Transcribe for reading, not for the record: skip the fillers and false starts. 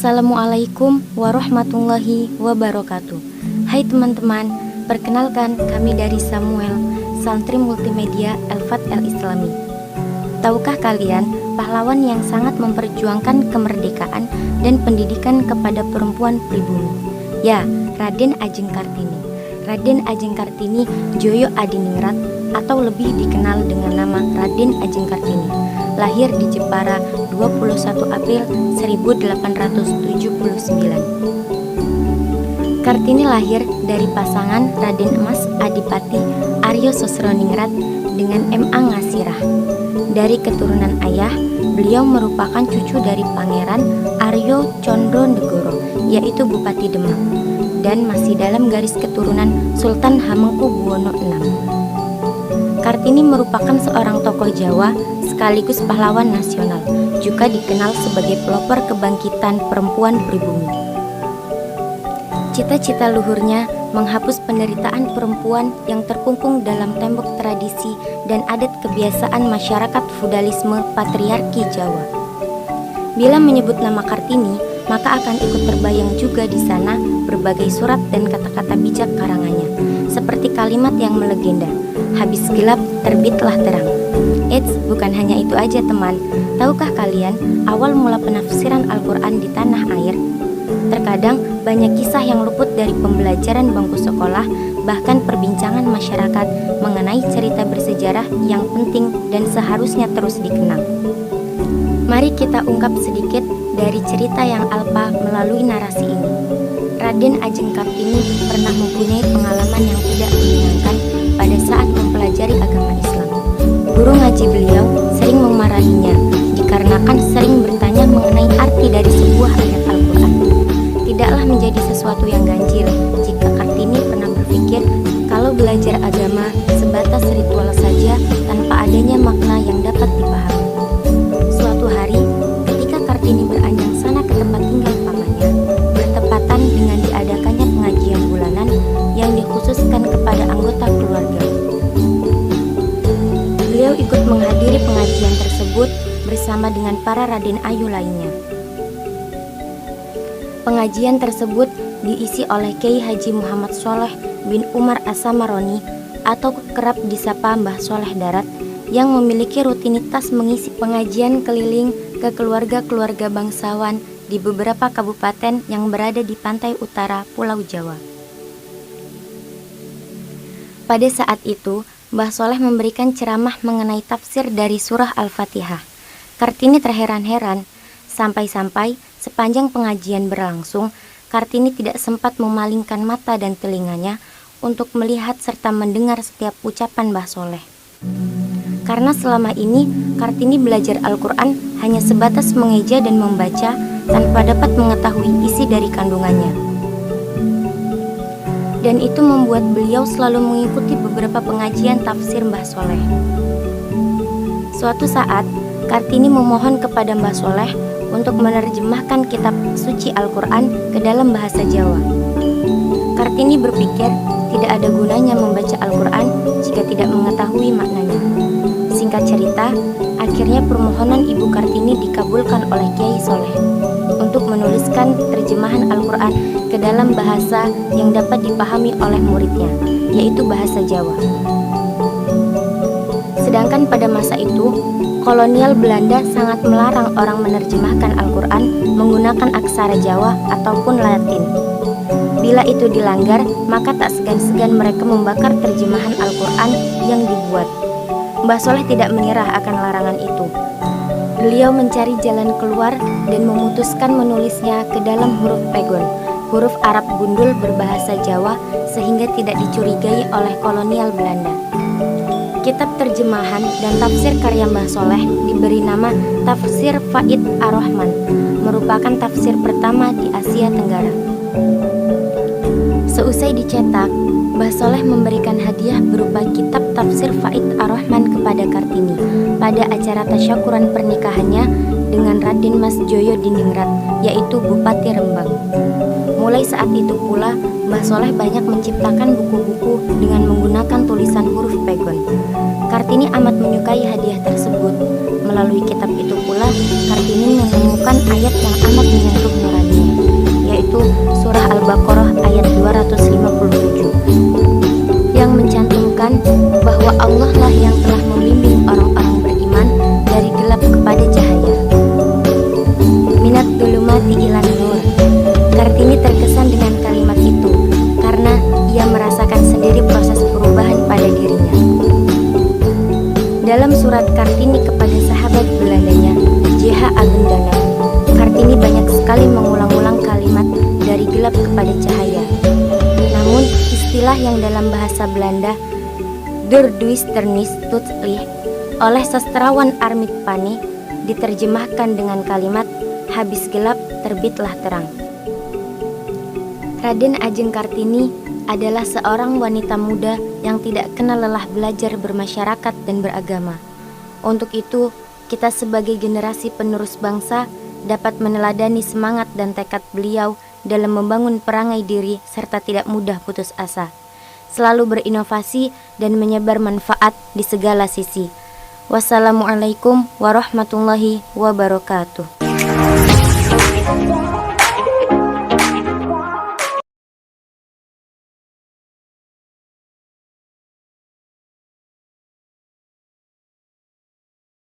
Assalamualaikum warahmatullahi wabarakatuh. Hai teman-teman, perkenalkan kami dari Samuel, Santri Multimedia Al-Fat Al-Islami. Tahukah kalian pahlawan yang sangat memperjuangkan kemerdekaan dan pendidikan kepada perempuan pribumi? Ya, Raden Ajeng Kartini. Raden Ajeng Kartini Joyo Adiningrat atau lebih dikenal dengan nama Raden Ajeng Kartini, lahir di Jepara 21 April 1879. Kartini lahir dari pasangan Raden Emas Adipati Aryo Sosroningrat dengan M.A. Ngasirah. Dari keturunan ayah, beliau merupakan cucu dari Pangeran Aryo Condronegoro, yaitu Bupati Demak, dan masih dalam garis keturunan Sultan Hamengkubuwono VI. Kartini merupakan seorang tokoh Jawa sekaligus pahlawan nasional, juga dikenal sebagai pelopor kebangkitan perempuan pribumi. Cita-cita luhurnya menghapus penderitaan perempuan yang terkungkung dalam tembok tradisi dan adat kebiasaan masyarakat feudalisme patriarki Jawa. Bila menyebut nama Kartini, maka akan ikut terbayang juga di sana berbagai surat dan kata-kata bijak karangannya, seperti kalimat yang melegenda, habis gelap terbitlah terang. Eits, bukan hanya itu aja teman. Tahukah kalian awal mula penafsiran Al-Quran di tanah air? Terkadang banyak kisah yang luput dari pembelajaran bangku sekolah, bahkan perbincangan masyarakat mengenai cerita bersejarah yang penting dan seharusnya terus dikenang. Mari kita ungkap sedikit dari cerita yang alpa melalui narasi ini. Raden Ajeng Kartini pernah mempunyai pengalaman yang tidak menyenangkan pada saat mempelajari agama Islam. Guru ngaji beliau sering memarahinya dikarenakan sering bertanya mengenai arti dari sebuah ayat Al-Quran. Tidaklah menjadi sesuatu yang ganjil jika Kartini pernah berpikir kalau belajar agama sebatas ritual saja tanpa adanya makna yang dapat dipahami. Suatu hari, ketika Kartini beranjang sana ke tempat tinggal pamannya, bertepatan dengan diadakannya pengajian bulanan yang dikhususkan kepada anggota keluarga. Beliau ikut menghadiri pengajian tersebut bersama dengan para Raden Ayu lainnya. Pengajian tersebut diisi oleh Kiai Haji Muhammad Sholeh bin Umar As-Samaroni atau kerap disapa Mbah Sholeh Darat, yang memiliki rutinitas mengisi pengajian keliling ke keluarga-keluarga bangsawan di beberapa kabupaten yang berada di pantai utara Pulau Jawa. Pada saat itu, Mbah Sholeh memberikan ceramah mengenai tafsir dari surah Al-Fatihah. Kartini terheran-heran, sampai-sampai sepanjang pengajian berlangsung, Kartini tidak sempat memalingkan mata dan telinganya untuk melihat serta mendengar setiap ucapan Mbah Sholeh. Karena selama ini Kartini belajar Al-Quran hanya sebatas mengeja dan membaca tanpa dapat mengetahui isi dari kandungannya. Dan itu membuat beliau selalu mengikuti beberapa pengajian tafsir Mbah Sholeh. Suatu saat, Kartini memohon kepada Mbah Sholeh untuk menerjemahkan kitab suci Al-Quran ke dalam bahasa Jawa. Kartini berpikir tidak ada gunanya membaca Al-Quran jika tidak mengetahui maknanya. Singkat cerita, akhirnya permohonan Ibu Kartini dikabulkan oleh Kiai Sholeh untuk menuliskan terjemahan Al-Quran ke dalam bahasa yang dapat dipahami oleh muridnya, yaitu bahasa Jawa. Sedangkan pada masa itu, kolonial Belanda sangat melarang orang menerjemahkan Al-Quran menggunakan aksara Jawa ataupun Latin. Bila itu dilanggar, maka tak segan-segan mereka membakar terjemahan Al-Quran yang dibuat. Mbah Sholeh tidak menyerah akan larangan itu. Beliau mencari jalan keluar dan memutuskan menulisnya ke dalam huruf pegon, huruf Arab gundul berbahasa Jawa, sehingga tidak dicurigai oleh kolonial Belanda. Kitab terjemahan dan tafsir karya Mbah Sholeh diberi nama Tafsir Faid Ar-Rahman, merupakan tafsir pertama di Asia Tenggara. Seusai dicetak, Mbah Sholeh memberikan hadiah berupa kitab Tafsir Faid Ar-Rahman kepada Kartini pada acara tasyakuran pernikahannya dengan Raden Mas Joyo Diningrat, yaitu Bupati Rembang. Mulai saat itu pula, Mbah Sholeh banyak menciptakan buku-buku dengan menggunakan tulisan huruf pegon. Kartini amat menyukai hadiah tersebut. Melalui kitab itu pula, Kartini menemukan ayat yang amat menyentuh nuraninya. yang dalam bahasa Belanda Der Duisternis tot licht oleh sastrawan Armit Pane diterjemahkan dengan kalimat habis gelap terbitlah terang. Raden Ajeng Kartini adalah seorang wanita muda yang tidak kenal lelah belajar bermasyarakat dan beragama. Untuk itu, kita sebagai generasi penerus bangsa dapat meneladani semangat dan tekad beliau dalam membangun perangai diri serta tidak mudah putus asa, selalu berinovasi dan menyebar manfaat di segala sisi. Wassalamualaikum warahmatullahi wabarakatuh.